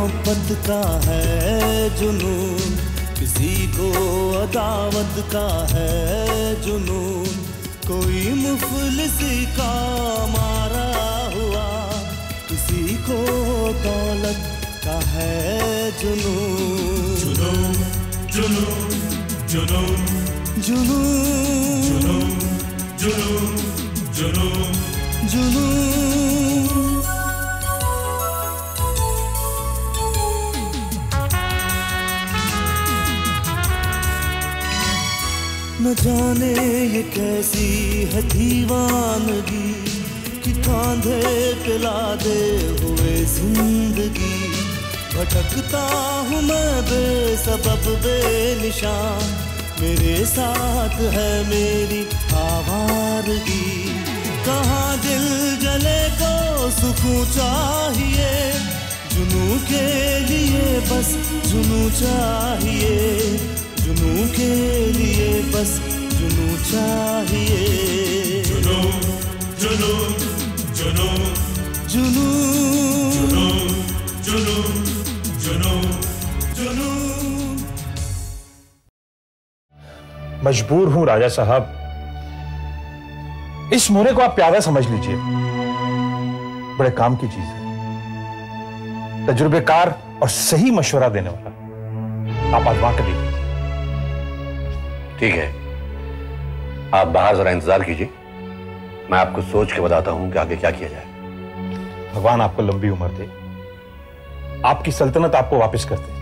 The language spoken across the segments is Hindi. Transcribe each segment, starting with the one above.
मोहब्बत का है जुनून, किसी को अदावत का है जुनून, कोई मुफलिसी का मारा हुआ, किसी को दौलत का है जुनून। जुनून जुनून जुनून जुनून जुनून जुनून जुनून। न जाने ये कैसी है दीवानगी कि कांधे पे लादे हुए जिंदगी, भटकता हूँ मैं बेसबब बेनिशान, मेरे साथ है मेरी आवारगी। कहाँ दिल जले को सुकून चाहिए, जुनून के लिए बस जुनून चाहिए, जुनून के लिए बस जुनून चाहिए। जुनून जुनून जुनून जुनून जुनून जुनून जुनून। मजबूर हूं राजा साहब, इस मोरे को आप प्यादा समझ लीजिए, बड़े काम की चीज है, तजुर्बेकार और सही मशवरा देने वाला, आप आजमा कर देखिए। ठीक है, आप बाहर जरा इंतजार कीजिए, मैं आपको सोच के बताता हूं कि आगे क्या किया जाए। भगवान आपको लंबी उम्र दे, आपकी सल्तनत आपको वापस कर दे।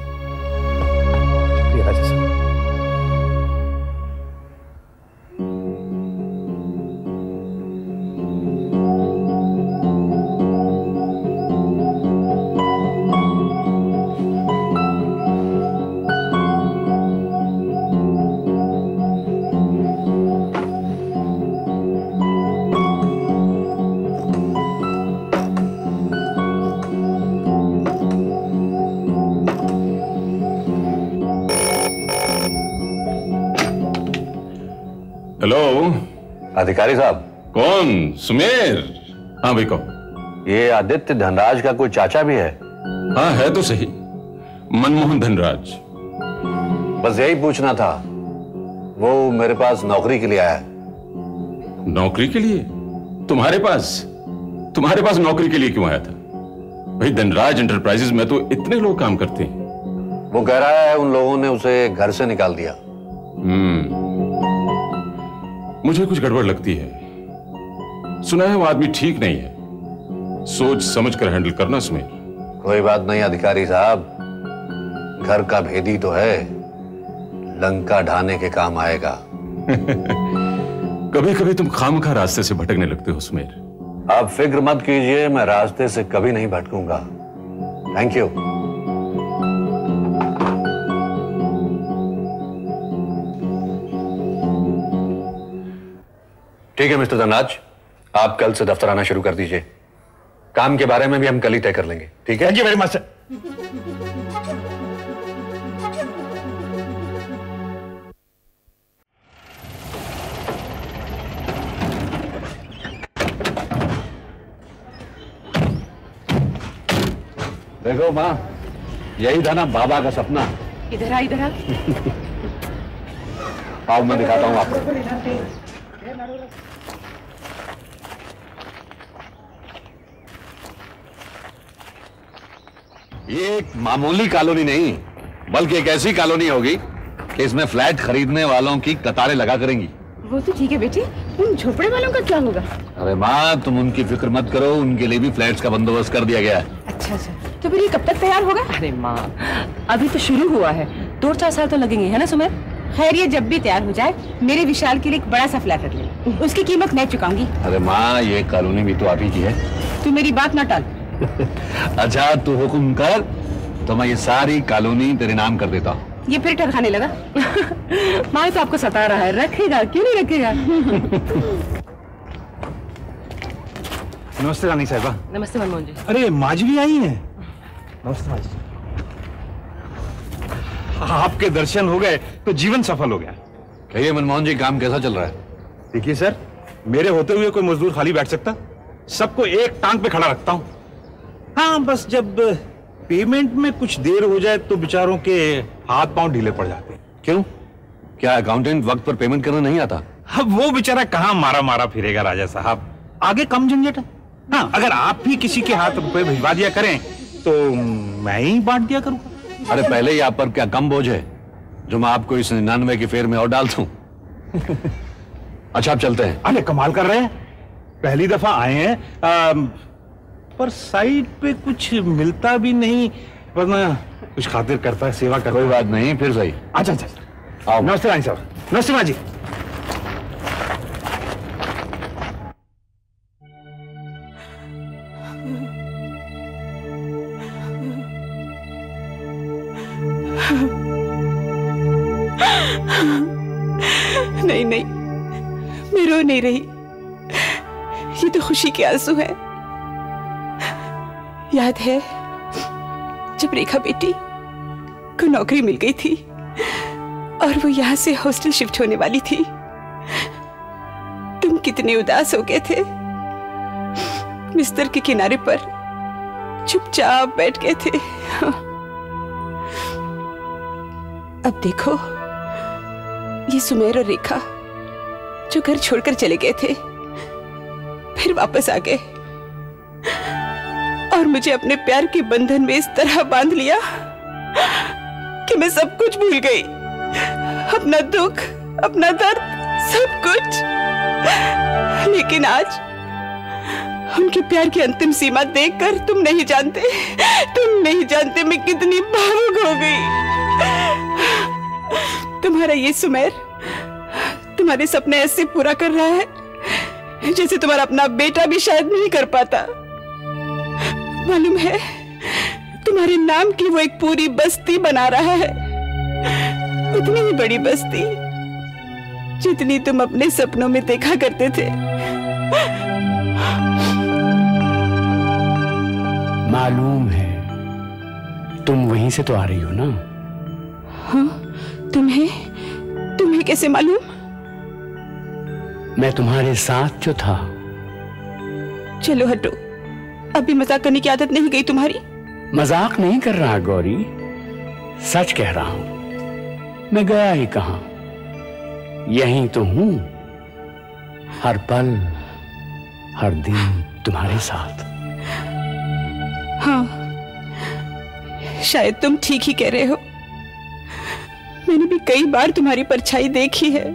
राजा साहब, हेलो अधिकारी साहब। कौन? सुमेर? हाँ भाई कहो। ये आदित्य धनराज का कोई चाचा भी है? हाँ है तो सही, मनमोहन धनराज। बस यही पूछना था, वो मेरे पास नौकरी के लिए आया है। नौकरी के लिए? तुम्हारे पास नौकरी के लिए क्यों आया था? भाई धनराज एंटरप्राइजेज में तो इतने लोग काम करते हैं। वो कह रहा है उन लोगों ने उसे घर से निकाल दिया। मुझे कुछ गड़बड़ लगती है। सुना है वो आदमी ठीक नहीं है, सोच समझ कर हैंडल करना सुमेर। कोई बात नहीं अधिकारी साहब, घर का भेदी तो है, लंका ढाने के काम आएगा। कभी कभी तुम खामखा रास्ते से भटकने लगते हो सुमेर। आप फिक्र मत कीजिए, मैं रास्ते से कभी नहीं भटकूंगा। Thank you. ठीक है मिस्टर धनराज, आप कल से दफ्तर आना शुरू कर दीजिए। काम के बारे में भी हम कल ही तय कर लेंगे, ठीक है? Thank you very much sir. देखो माँ, यही था ना बाबा का सपना। इधर आ, इधर आ। आओ मैं दिखाता हूँ आपको। ये एक मामूली कॉलोनी नहीं, बल्कि एक ऐसी कॉलोनी होगी कि इसमें फ्लैट खरीदने वालों की कतारें लगा करेंगी। वो तो ठीक है बेटी, उन झोपड़े वालों का क्या होगा? अरे माँ तुम उनकी फिक्र मत करो, उनके लिए भी फ्लैट्स का बंदोबस्त कर दिया गया है। अच्छा, तो फिर ये कब तक तैयार होगा? अरे माँ, अभी तो शुरू हुआ है, 2-4 साल तो लगेंगे, है ना सुमेर? खैर ये जब भी तैयार हो जाए, मेरे विशाल के लिए एक बड़ा सा फ्लैट रख लेना, उसकी कीमत मैं चुकाऊंगी। अरे माँ ये कॉलोनी भी तो आप ही की है। तू मेरी बात ना टाल। अच्छा तू हुक्म कर, तो मैं ये सारी कॉलोनी तेरे नाम कर देता हूँ। ये फिर ठरखाने लगा। माँ तो आपको सता रहा है, रखेगा क्यों नहीं रखेगा? नमस्ते रानी साहिबा। नमस्ते मनमोहन जी। अरे माँ जी भी आई हैं। नमस्ते माँ जी। आपके दर्शन हो गए तो जीवन सफल हो गया। कहिए मनमोहन जी, काम कैसा चल रहा है? देखिए सर, मेरे होते हुए कोई मजदूर खाली बैठ सकता? सबको एक टांग पे खड़ा रखता हूँ। हाँ बस जब पेमेंट में कुछ देर हो जाए तो बेचारों के हाथ पांव ढीले पड़ जाते हैं। क्यों? क्या अकाउंटेंट वक्त पर पेमेंट करना नहीं आता? अब वो बेचारा कहाँ मारा मारा फिरेगा राजा साहब, आगे कम झंझट है। हाँ, अगर आप भी किसी के हाथ रुपए भिजवा दिया करें तो मैं ही बांट दिया करूंगा। अरे पहले ही आप पर क्या कम बोझ है जो मैं आपको इस 99 की फेर में और डाल दूं? अच्छा, आप चलते हैं। अरे कमाल कर रहे हैं, पहली दफा आए हैं, पर साइड पे कुछ मिलता भी नहीं, वरना कुछ खातिर करता है, सेवा करता है। कोई बात नहीं, फिर सही। अच्छा अच्छा, आओ। नमस्ते रानी साहब। नमस्ते माँ जी। नहीं नहीं, मैं रो नहीं रही, ये तो खुशी के आंसू है। याद है जब रेखा बेटी को नौकरी मिल गई थी और वो यहाँ से हॉस्टल शिफ्ट होने वाली थी, तुम कितने उदास हो गए थे, बिस्तर के किनारे पर चुपचाप बैठ गए थे। अब देखो, ये सुमेर और रेखा जो घर छोड़कर चले गए थे फिर वापस आ गए और मुझे अपने प्यार के बंधन में इस तरह बांध लिया कि मैं सब कुछ भूल गई, अपना दुख, अपना दर्द, सब कुछ। लेकिन आज उनके प्यार की अंतिम सीमा देखकर तुम नहीं जानते मैं कितनी भावुक हो गई। तुम्हारा ये सुमेर तुम्हारे सपने ऐसे पूरा कर रहा है जैसे तुम्हारा अपना बेटा भी शायद नहीं कर पाता। मालूम है, तुम्हारे नाम की वो एक पूरी बस्ती बना रहा है, उतनी ही बड़ी बस्ती जितनी तुम अपने सपनों में देखा करते थे। मालूम है, तुम वहीं से तो आ रही हो ना? हाँ, तुम्हें कैसे मालूम? मैं तुम्हारे साथ जो था। चलो हटो, अभी मजाक करने की आदत नहीं गई तुम्हारी। मजाक नहीं कर रहा गौरी, सच कह रहा हूं। मैं गया ही कहां, यहीं तो हूं, हर पल हर दिन तुम्हारे साथ। हाँ, शायद तुम ठीक ही कह रहे हो। मैंने भी कई बार तुम्हारी परछाई देखी है।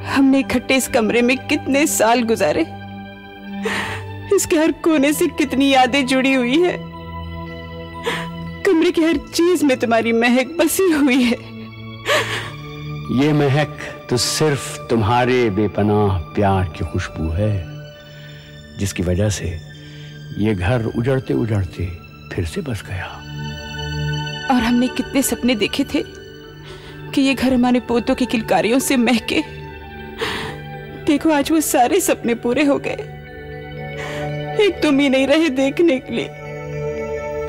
हमने इकट्ठे इस कमरे में कितने साल गुजारे, इसके हर कोने से कितनी यादें जुड़ी हुई है। कमरे की हर चीज में तुम्हारी महक बसी हुई है। ये महक तो सिर्फ तुम्हारे बेपनाह प्यार की खुशबू है, जिसकी वजह से ये घर उजड़ते उजड़ते फिर से बस गया। और हमने कितने सपने देखे थे कि ये घर हमारे पोतों की किलकारियों से महके। देखो, आज वो सारे सपने पूरे हो गए, एक तुम ही नहीं रहे देखने के लिए।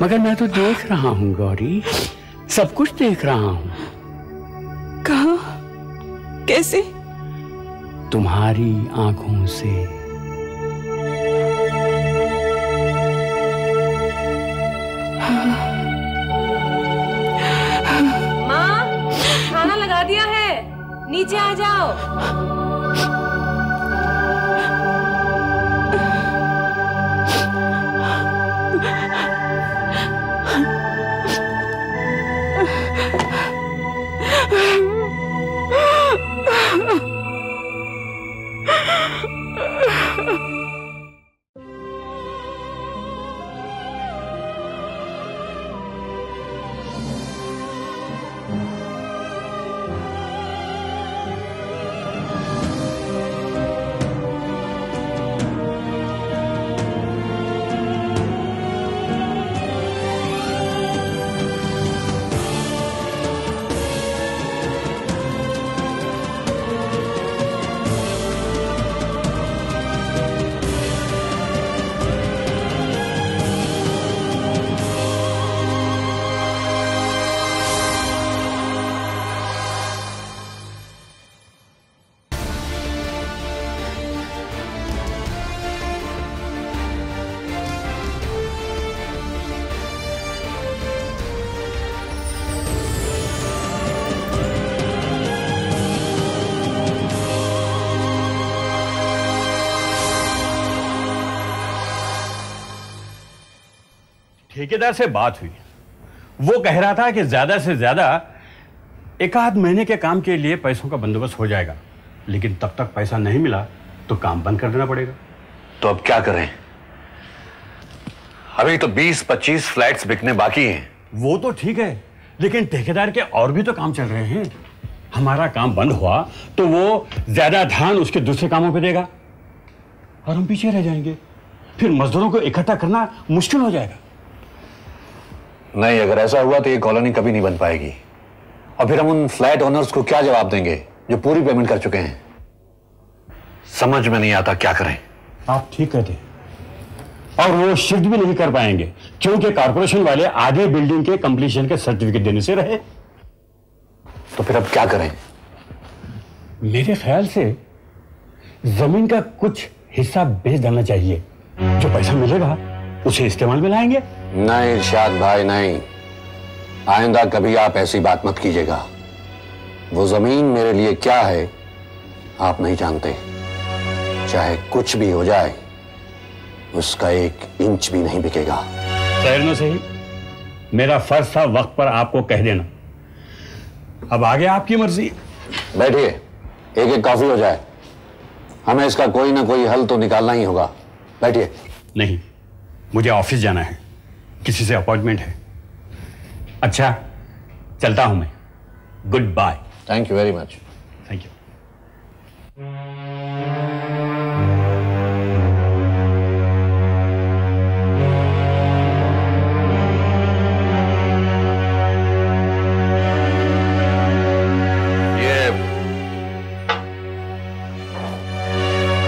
मगर मैं तो देख रहा हूं गौरी, सब कुछ देख रहा हूं। कहां? कैसे? तुम्हारी आंखों से। माँ, खाना लगा दिया है, नीचे आ जाओ। ठेकेदार से बात हुई, वो कह रहा था कि ज्यादा से ज्यादा 1-8 महीने के काम के लिए पैसों का बंदोबस्त हो जाएगा, लेकिन तब तक पैसा नहीं मिला तो काम बंद कर देना पड़ेगा। तो अब क्या करें? अभी तो 20-25 फ्लैट्स बिकने बाकी हैं। वो तो ठीक है, लेकिन ठेकेदार के और भी तो काम चल रहे हैं। हमारा काम बंद हुआ तो वो ज्यादा ध्यान उसके दूसरे कामों पे देगा और हम पीछे रह जाएंगे। फिर मजदूरों को इकट्ठा करना मुश्किल हो जाएगा। नहीं, अगर ऐसा हुआ तो ये कॉलोनी कभी नहीं बन पाएगी, और फिर हम उन फ्लैट ओनर्स को क्या जवाब देंगे जो पूरी पेमेंट कर चुके हैं? समझ में नहीं आता क्या करें। आप ठीक कहते हैं, और वो शिफ्ट भी नहीं कर पाएंगे क्योंकि कारपोरेशन वाले आगे बिल्डिंग के कंप्लीशन के सर्टिफिकेट देने से रहे। तो फिर अब क्या करें? मेरे ख्याल से जमीन का कुछ हिस्सा बेच डालना चाहिए, जो पैसा मिलेगा उसे इस्तेमाल में लाएंगे। नहीं इरशाद भाई, नहीं, आइंदा कभी आप ऐसी बात मत कीजिएगा। वो जमीन मेरे लिए क्या है आप नहीं जानते। चाहे कुछ भी हो जाए, उसका 1 इंच भी नहीं बिकेगा। शहर में से ही मेरा फर्ज था वक्त पर आपको कह देना। अब आगे आपकी मर्जी। बैठिए, एक कॉफी हो जाए। हमें इसका कोई ना कोई हल तो निकालना ही होगा। बैठिए। नहीं, मुझे ऑफिस जाना है, किसी से अपॉइंटमेंट है। अच्छा, चलता हूं मैं। Good bye. Thank you very much. Thank you.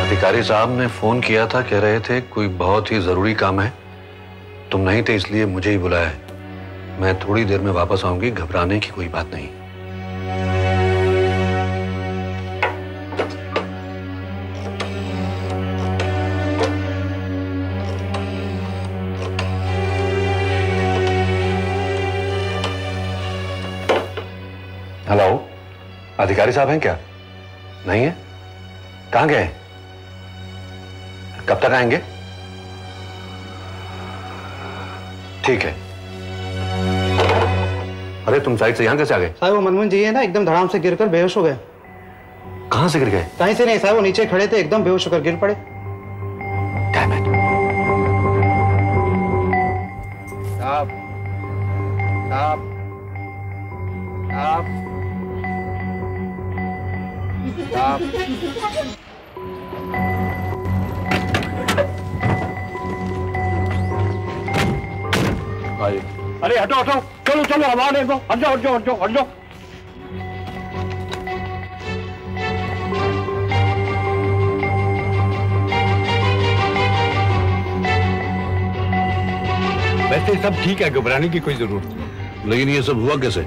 अधिकारी साहब ने फोन किया था, कह रहे थे कोई बहुत ही जरूरी काम है। तुम नहीं थे इसलिए मुझे ही बुलाया है। मैं थोड़ी देर में वापस आऊंगी, घबराने की कोई बात नहीं। हेलो, अधिकारी साहब हैं क्या? नहीं है? कहां गए? कब तक आएंगे? ठीक है। अरे तुम साइड से यहां कैसे आ गए? साहब वो मनमोहन जी है ना, एकदम धड़ाम से गिरकर बेहोश हो गए। कहां से गिर गए? कहीं से नहीं साहब, वो नीचे खड़े थे, एकदम बेहोश होकर गिर पड़े। Damn it. साहब साहब साहब साहब अरे हटो हटो, चलो चलो, हवा दे दो। हट जाओ हट जाओ हट जाओ हट जाओ। वैसे सब ठीक है, घबराने की कोई जरूरत नहीं। लेकिन ये सब हुआ कैसे?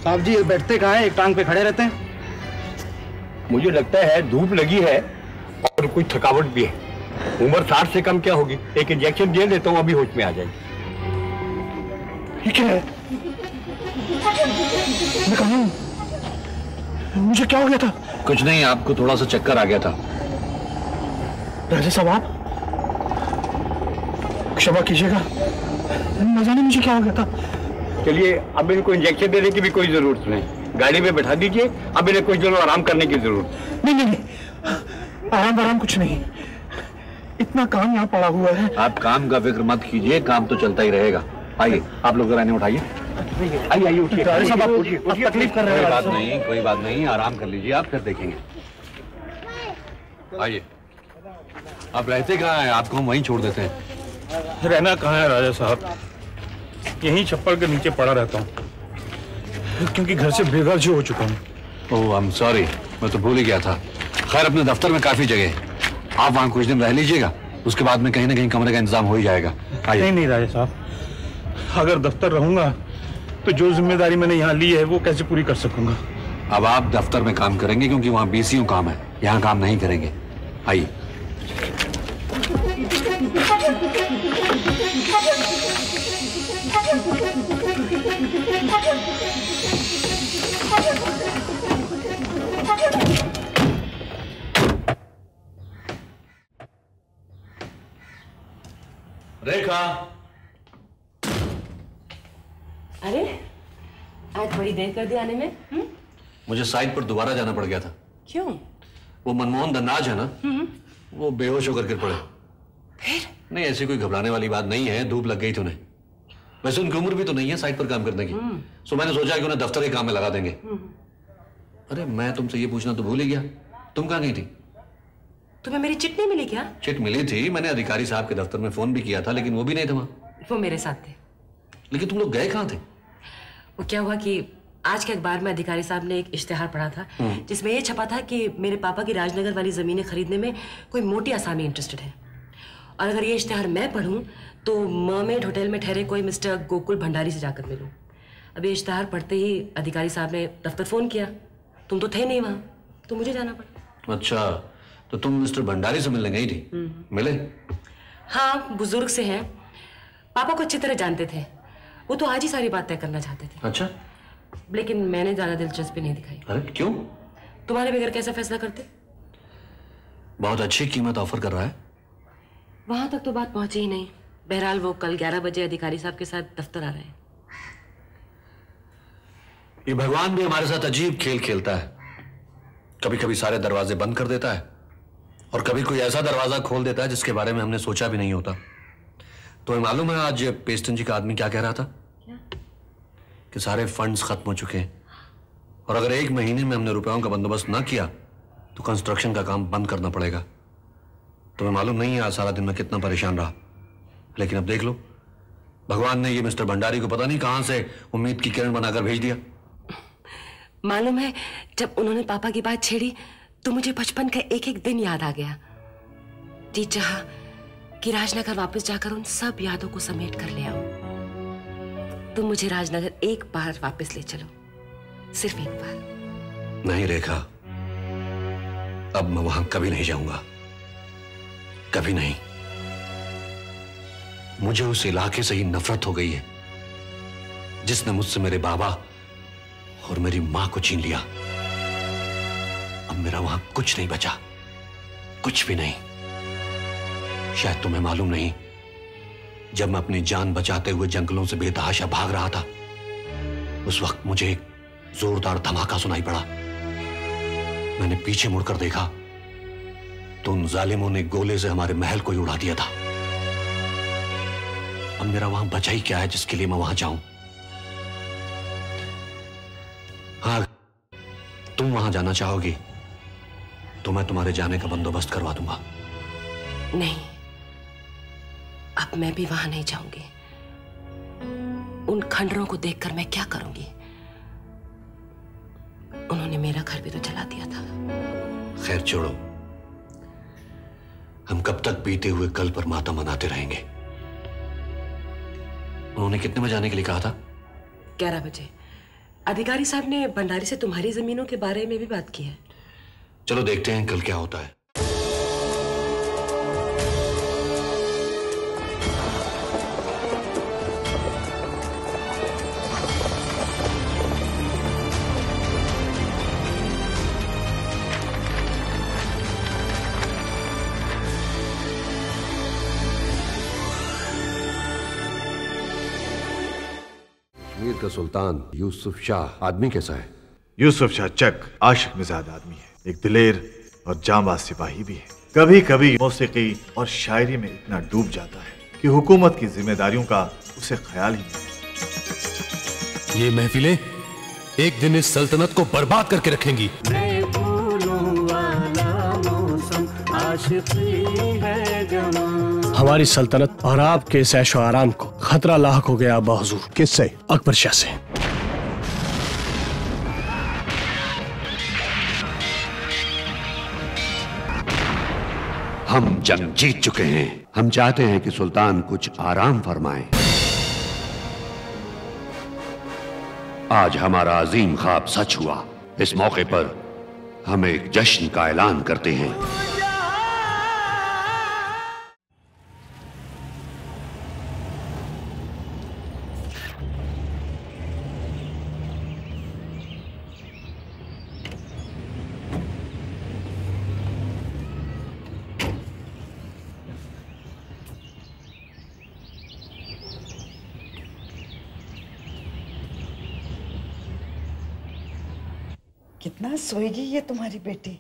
साहब जी ये बैठते कहाँ हैं, एक टांग पे खड़े रहते हैं। मुझे लगता है धूप लगी है और कोई थकावट भी है। उम्र 60 से कम क्या होगी? एक इंजेक्शन दे देता हूँ, अभी होश में आ जाएगी। क्या है? मैं कहाँ हूँ? मुझे क्या हो गया था? कुछ नहीं, आपको थोड़ा सा चक्कर आ गया था। राजा साहब आप क्षमा कीजिएगा, न जाने मुझे क्या हो गया था। चलिए, अब इनको इंजेक्शन देने की भी कोई जरूरत नहीं, गाड़ी में बैठा दीजिए। अब इन्हें कुछ दिनों आराम करने की जरूरत। नहीं, आराम कुछ नहीं, इतना काम यहाँ पड़ा हुआ है। आप काम का फिक्र मत कीजिए, काम तो चलता ही रहेगा। आइए, आप लोग जरा इन्हें उठाइए। आइए उठिए। तकलीफ कर रहे हैं। कोई बात नहीं, आराम कर लीजिए, आप फिर देखेंगे। आइए। आप रहते कहाँ हैं? आपको हम वहीं छोड़ देते हैं। रहना कहाँ है राजा साहब, यहीं छप्पर के नीचे पड़ा रहता हूँ, क्योंकि घर से बेघर जो हो चुका हूँ। ओह आई एम सॉरी, मैं तो भूल ही गया था। खैर, अपने दफ्तर में काफी जगह है, आप वहाँ कुछ दिन रह लीजिएगा, उसके बाद में कहीं ना कहीं कमरे का इंतजाम हो ही जाएगा। आइए। नहीं राजा साहब, अगर दफ्तर रहूंगा तो जो जिम्मेदारी मैंने यहाँ ली है वो कैसे पूरी कर सकूंगा। अब आप दफ्तर में काम करेंगे क्योंकि वहाँ बीसीओ काम है, यहाँ काम नहीं करेंगे। आइए। रेखा, अरे आज बड़ी देर कर दी आने में। मुझे साइट पर दोबारा जाना पड़ गया था। क्यों? वो मनमोहन धनराज है ना, वो बेहोश होकर गिर पड़े। फिर? नहीं, ऐसी कोई घबराने वाली बात नहीं है, धूप लग गई थी उन्हें। वैसे उनकी उम्र भी तो नहीं है साइट पर काम करने की। सो मैंने सोचा कि उन्हें दफ्तर के काम में लगा देंगे। अरे मैं तुमसे ये पूछना तो भूल ही गया, तुम कहाँ गई थी? तुम्हें मेरी चिट नहीं मिली क्या? चिट मिली थी, मैंने अधिकारी साहब के दफ्तर में फोन भी किया था, लेकिन वो भी नहीं था वहां। वो मेरे साथ थे। लेकिन तुम लोग गए कहाँ थे? वो क्या हुआ कि आज के अखबार में अधिकारी साहब ने एक इश्तिहार पढ़ा था जिसमें ये छपा था कि मेरे पापा की राजनगर वाली जमीनें खरीदने में कोई मोटी आसामी इंटरेस्टेड है, और अगर ये इश्तिहार मैं पढ़ूं तो मर्मेड होटल में ठहरे कोई मिस्टर गोकुल भंडारी से जाकर मिलूं। अब ये इश्तिहार पढ़ते ही अधिकारी साहब ने दफ्तर फोन किया, तुम तो थे नहीं वहां, तो मुझे जाना पड़ा। अच्छा, तो तुम मिस्टर भंडारी से मिलने गई थी? मिले? हाँ, बुजुर्ग से हैं, पापा को अच्छी तरह जानते थे, वो तो आज ही सारी बात तय करना चाहते थे। अच्छा, लेकिन मैंने ज्यादा दिलचस्पी नहीं दिखाई। अरे क्यों? तुम्हारे बगैर कैसा फैसला करते? बहुत अच्छी कीमत ऑफर कर रहा है। वहां तक तो बात पहुंची ही नहीं। बहरहाल वो कल 11 बजे अधिकारी साहब के साथ दफ्तर आ रहे हैं। ये भगवान भी हमारे साथ अजीब खेल खेलता है। कभी कभी सारे दरवाजे बंद कर देता है और कभी कोई ऐसा दरवाजा खोल देता है जिसके बारे में हमने सोचा भी नहीं होता। तो मालूम है आज पेस्टन जी का आदमी क्या कह रहा था? क्या? कि सारे फंड्स खत्म हो चुके हैं और अगर 1 महीने में हमने रुपयों का बंदोबस्त ना किया तो कंस्ट्रक्शन का काम बंद करना पड़ेगा। तुम्हें मालूम नहीं है आज सारा दिन मैं कितना परेशान रहा, लेकिन अब देख लो, भगवान ने ये मिस्टर भंडारी को पता नहीं कहां से उम्मीद की किरण बनाकर भेज दिया। मालूम है जब उन्होंने पापा की बात छेड़ी तो मुझे बचपन का एक एक दिन याद आ गया। जी चाहा कि राजनगर वापस जाकर उन सब यादों को समेट कर ले आऊं। तुम मुझे राजनगर एक बार वापस ले चलो, सिर्फ एक बार। नहीं रेखा, अब मैं वहां कभी नहीं जाऊंगा, कभी नहीं। मुझे उस इलाके से ही नफरत हो गई है जिसने मुझसे मेरे बाबा और मेरी मां को छीन लिया। अब मेरा वहां कुछ नहीं बचा, कुछ भी नहीं। शायद तुम्हें मालूम नहीं, जब मैं अपनी जान बचाते हुए जंगलों से बेतहाशा भाग रहा था, उस वक्त मुझे एक जोरदार धमाका सुनाई पड़ा। मैंने पीछे मुड़कर देखा तो उन जालिमों ने गोले से हमारे महल को ही उड़ा दिया था। अब मेरा वहां बचा ही क्या है जिसके लिए मैं वहां जाऊं? हाँ, तुम वहां जाना चाहोगी तो मैं तुम्हारे जाने का बंदोबस्त करवा दूंगा। नहीं, अब मैं भी वहां नहीं जाऊंगी। उन खंडरों को देखकर मैं क्या करूंगी? उन्होंने मेरा घर भी तो जला दिया था। खैर छोड़ो, हम कब तक बीते हुए कल पर माता मनाते रहेंगे? उन्होंने कितने बजे आने के लिए कहा था? 11 बजे। अधिकारी साहब ने भंडारी से तुम्हारी जमीनों के बारे में भी बात की है। चलो देखते हैं कल क्या होता है। कश्मीर का सुल्तान यूसुफ शाह आदमी कैसा है? यूसुफ शाह चक आशिक मिजाज आदमी है, एक दिलेर और जांबाज सिपाही भी है। कभी कभी मौसीकी और शायरी में इतना डूब जाता है कि हुकूमत की जिम्मेदारियों का उसे ख्याल ही नहीं। ये महफिलें एक दिन इस सल्तनत को बर्बाद करके रखेंगी। हमारी सल्तनत और आपके इस ऐशो आराम को खतरा लाक हो गया अब्बा हुजूर। किससे? अकबर शाह से। हम जंग जीत चुके हैं। हम चाहते हैं कि सुल्तान कुछ आराम फरमाए। आज हमारा अजीम ख्वाब सच हुआ। इस मौके पर हम एक जश्न का ऐलान करते हैं। कितना सोएगी ये तुम्हारी बेटी?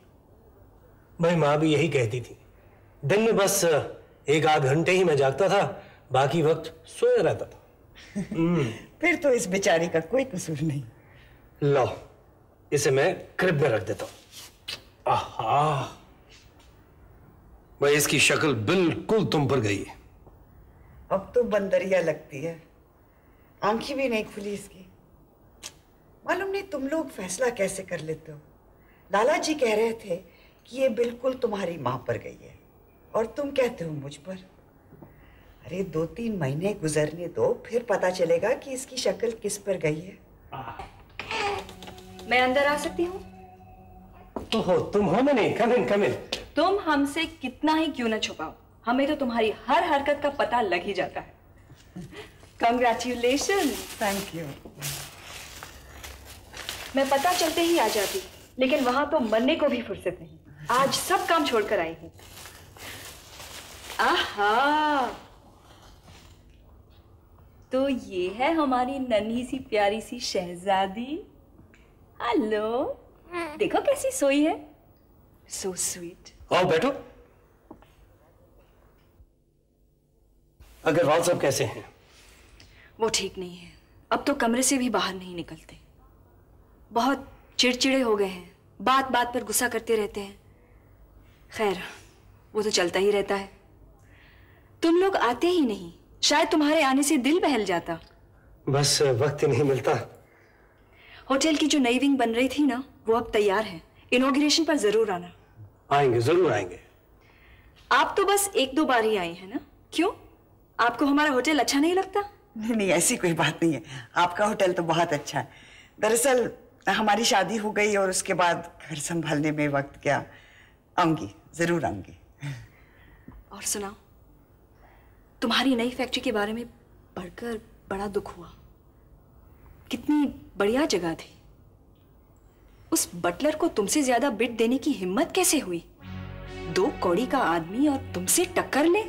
भाई माँ भी यही कहती थी। दिन में बस 1-8 घंटे ही मैं जागता था, बाकी वक्त सोया रहता था। फिर तो इस बेचारी का कोई कसूर नहीं। लो, इसे मैं क्रिब में रख देता हूं। आहा, भाई इसकी शक्ल बिल्कुल तुम पर गई है। अब तो बंदरिया लगती है, आंखें भी नहीं खुली इसकी। मालूम नहीं तुम लोग फैसला कैसे कर लेते हो। लाला जी कह रहे थे कि ये बिल्कुल तुम्हारी माँ पर गई है और तुम कहते हो मुझ पर। अरे 2-3 महीने गुजरने दो, फिर पता चलेगा कि इसकी शक्ल किस पर गई है। मैं अंदर आ सकती हूँ? ओहो, तुम हो? मैंने कम इन। तुम हमसे कितना ही क्यों न छुपाओ, हमें तो तुम्हारी हर हरकत का पता लग ही जाता है। कंग्रेचुलेशन। Thank you. मैं पता चलते ही आ जाती, लेकिन वहां तो मरने को भी फुर्सत नहीं। आज सब काम छोड़कर आई हूँ। आहा, तो ये है हमारी नन्ही सी प्यारी सी शहजादी। हेलो, देखो कैसी सोई है। So sweet. आओ बैठो। अग्रवाल साहब कैसे हैं? वो ठीक नहीं है, अब तो कमरे से भी बाहर नहीं निकलते। बहुत चिड़चिड़े हो गए हैं, बात बात पर गुस्सा करते रहते हैं। खैर, वो तो चलता ही रहता है। तुम लोग आते ही नहीं, शायद तुम्हारे आने से दिल बहल जाता। बस वक्त ही नहीं मिलता। होटल की जो नई विंग बन रही थी ना, वो अब तैयार है। इनॉग्रेशन पर जरूर आना। आएंगे, जरूर आएंगे। आप तो बस 1-2 बार ही आए हैं ना? क्यों, आपको हमारा होटल अच्छा नहीं लगता? नहीं, ऐसी कोई बात नहीं है। आपका होटल तो बहुत अच्छा है। दरअसल हमारी शादी हो गई और उसके बाद घर संभालने में वक्त क्या। आऊंगी, जरूर आऊंगी। और सुनाओ, तुम्हारी नई फैक्ट्री के बारे में पढ़कर बड़ा दुख हुआ। कितनी बढ़िया जगह थी। उस बटलर को तुमसे ज्यादा बिट देने की हिम्मत कैसे हुई? 2 कौड़ी का आदमी और तुमसे टक्कर ले।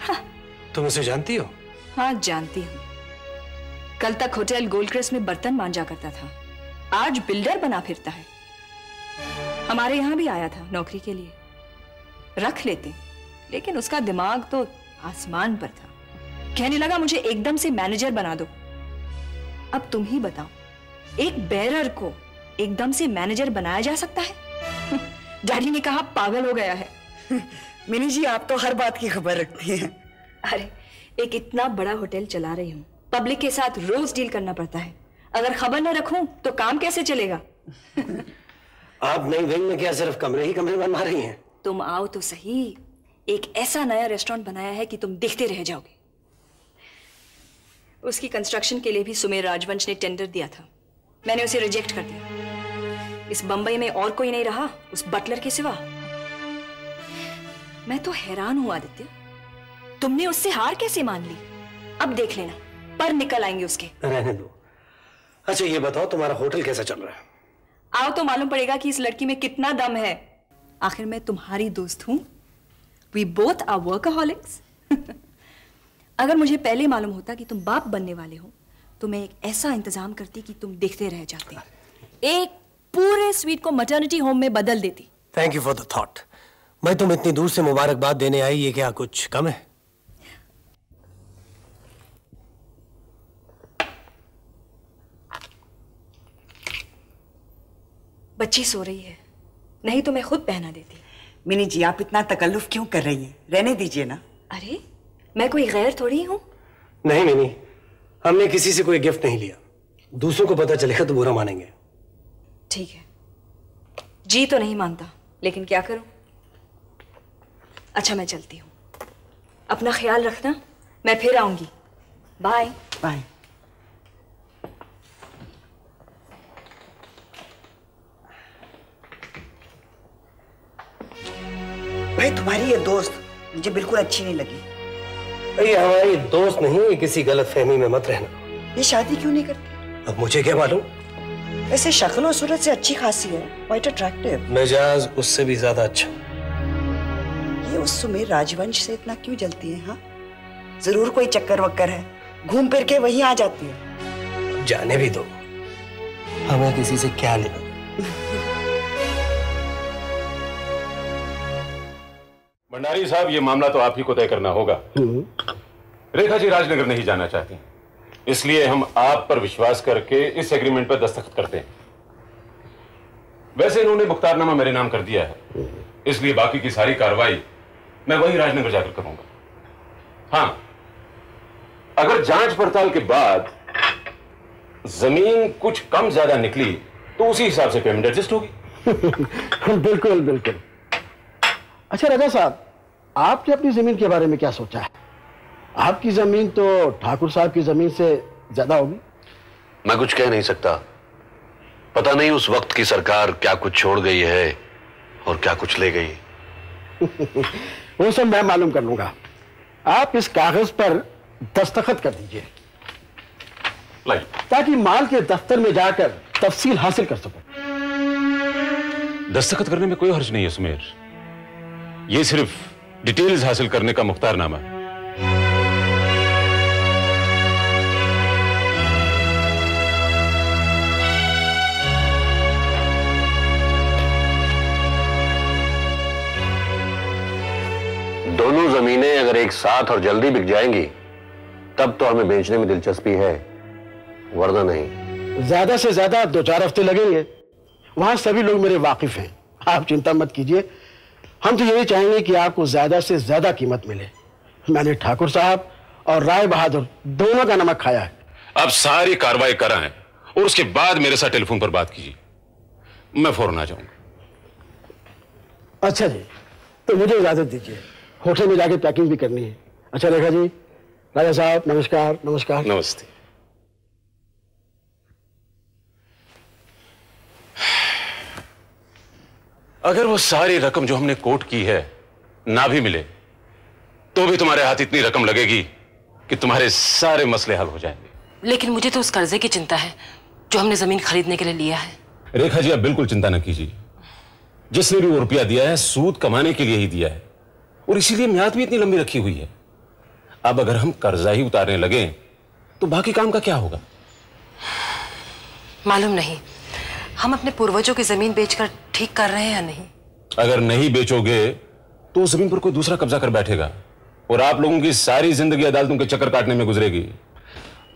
हाँ। तुम उसे जानती हो? हाँ, जानती हूँ। कल तक होटल गोल्डक्रेस्ट में बर्तन मांजा करता था, आज बिल्डर बना फिरता है। हमारे यहाँ भी आया था नौकरी के लिए, रख लेते, लेकिन उसका दिमाग तो आसमान पर था। कहने लगा मुझे एकदम से मैनेजर बना दो। अब तुम ही बताओ, एक बेरर को एकदम से मैनेजर बनाया जा सकता है? डैडी ने कहा पागल हो गया है। मिनी जी, आप तो हर बात की खबर रखती हैं। अरे, एक इतना बड़ा होटल चला रही हूँ, पब्लिक के साथ रोज डील करना पड़ता है। अगर खबर न रखूं तो काम कैसे चलेगा? आप नई विंग में क्या सिर्फ कमरे ही कमरे बनवा रही हैं? तुम आओ तो सही। एक ऐसा नया रेस्टोरेंट बनाया है कि तुम देखते रह जाओगे। उसकी कंस्ट्रक्शन के लिए भी सुमेर राजवंश ने टेंडर दिया था, मैंने उसे रिजेक्ट कर दिया। इस बंबई में और कोई नहीं रहा उस बटलर के सिवा। मैं तो हैरान हूं आदित्य, तुमने उससे हार कैसे मान ली? अब देख लेना, पर निकल आएंगे उसके। रहने दो। अच्छा ये बताओ, तुम्हारा होटल कैसा चल रहा है? आओ तो मालूम पड़ेगा कि इस लड़की में कितना दम है। आखिर मैं तुम्हारी दोस्त हूं। We both are workaholics. अगर मुझे पहले मालूम होता कि तुम बाप बनने वाले हो, तो मैं एक ऐसा इंतजाम करती कि तुम देखते रह जाते। एक पूरे स्वीट को मैटरनिटी होम में बदल देती। Thank you for the thought. मैं तुम इतनी दूर से मुबारकबाद देने आई, ये क्या कुछ कम है? बच्ची सो रही है, नहीं तो मैं खुद पहना देती। मिनी जी, आप इतना तकल्लुफ क्यों कर रही हैं? रहने दीजिए ना। अरे, मैं कोई गैर थोड़ी हूँ। नहीं मिनी, हमने किसी से कोई गिफ्ट नहीं लिया। दूसरों को पता चलेगा तो बुरा मानेंगे। ठीक है, जी तो नहीं मानता, लेकिन क्या करूं? अच्छा मैं चलती हूँ, अपना ख्याल रखना, मैं फिर आऊंगी। Bye bye. भाई तुम्हारी ये दोस्त मुझे बिल्कुल अच्छी नहीं लगी। ये हमारी दोस्त नहीं, ये किसी गलत फहमी में मत रहना। ये शादी क्यों नहीं करती? अब मुझे क्या मालूम। वैसे शक्ल और सूरत से अच्छी खासी है, क्वाइट अट्रैक्टिव। मिजाज उससे भी ज्यादा अच्छा। ये उस सुमेर राजवंश से इतना क्यों जलती है? हाँ, जरूर कोई चक्कर वक्कर है, घूम फिर के वहीं आ जाती है। जाने भी दो, हमें किसी से क्या लेना। भंडारी साहब, ये मामला तो आप ही को तय करना होगा। रेखा जी राजनगर नहीं जाना चाहती, इसलिए हम आप पर विश्वास करके इस एग्रीमेंट पर दस्तखत करते हैं। वैसे इन्होंने मुख्तारनामा मेरे नाम कर दिया है, इसलिए बाकी की सारी कार्रवाई मैं वही राजनगर जाकर करूंगा। हाँ, अगर जांच पड़ताल के बाद जमीन कुछ कम ज्यादा निकली तो उसी हिसाब से पेमेंट एडजस्ट होगी। बिल्कुल बिल्कुल। अच्छा राजा साहब, आपने अपनी जमीन के बारे में क्या सोचा है? आपकी जमीन तो ठाकुर साहब की जमीन से ज्यादा होगी। मैं कुछ कह नहीं सकता, पता नहीं उस वक्त की सरकार क्या कुछ छोड़ गई है और क्या कुछ ले गई। वो सब मैं मालूम कर लूंगा। आप इस कागज पर दस्तखत कर दीजिए ताकि माल के दफ्तर में जाकर तफसील हासिल कर सको। दस्तखत करने में कोई हर्ज नहीं है सुमेर, ये सिर्फ डिटेल्स हासिल करने का मुख्तारनामा है। दोनों जमीनें अगर एक साथ और जल्दी बिक जाएंगी तब तो हमें बेचने में दिलचस्पी है, वरना नहीं। ज्यादा से ज्यादा 2-4 हफ्ते लगेंगे। वहां सभी लोग मेरे वाकिफ हैं, आप चिंता मत कीजिए। हम तो यही चाहेंगे कि आपको ज्यादा से ज्यादा कीमत मिले। मैंने ठाकुर साहब और राय बहादुर दोनों का नमक खाया है। अब सारी कार्रवाई कराएं और उसके बाद मेरे साथ टेलीफोन पर बात कीजिए, मैं फौरन आ जाऊंगा। अच्छा जी, तो मुझे इजाजत दीजिए, होटल में जाके पैकिंग भी करनी है। अच्छा रेखा जी, राजा साहब नमस्कार। नमस्कार। नमस्ते। अगर वो सारी रकम जो हमने कोट की है ना भी मिले तो भी तुम्हारे हाथ इतनी रकम लगेगी कि तुम्हारे सारे मसले हल हो जाएंगे। लेकिन मुझे तो उस कर्जे की चिंता है जो हमने जमीन खरीदने के लिए लिया है। रेखा जी, आप बिल्कुल चिंता न कीजिए। जिसने भी वो रुपया दिया है सूद कमाने के लिए ही दिया है और इसीलिए म्याद भी इतनी लंबी रखी हुई है। अब अगर हम कर्जा ही उतारने लगे तो बाकी काम का क्या होगा? मालूम नहीं, हम अपने पूर्वजों की जमीन बेचकर ठीक कर रहे हैं या नहीं। अगर नहीं बेचोगे तो उस जमीन पर कोई दूसरा कब्जा कर बैठेगा और आप लोगों की सारी जिंदगी अदालतों के चक्कर काटने में गुजरेगी।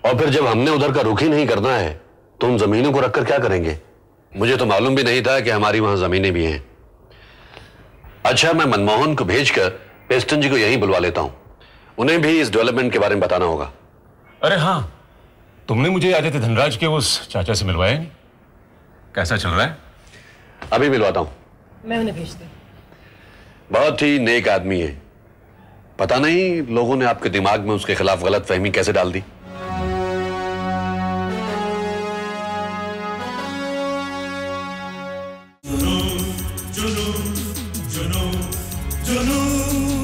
और फिर जब हमने उधर का रुख ही नहीं करना है तो उन जमीनों को रखकर क्या करेंगे? मुझे तो मालूम भी नहीं था कि हमारी वहां जमीनें भी हैं। अच्छा, मैं मनमोहन को भेजकर पेस्टन जी को यहीं बुलवा लेता हूं, उन्हें भी इस डेवलपमेंट के बारे में बताना होगा। अरे हाँ, तुमने मुझे आदित्य धनराज के उस चाचा से मिलवाया नहीं? कैसा चल रहा है? अभी मिलवाता हूं। मैं उन्हें भेजती हूं। बहुत ही नेक आदमी है, पता नहीं लोगों ने आपके दिमाग में उसके खिलाफ गलत फहमी कैसे डाल दी। जुनून जुनून जुनून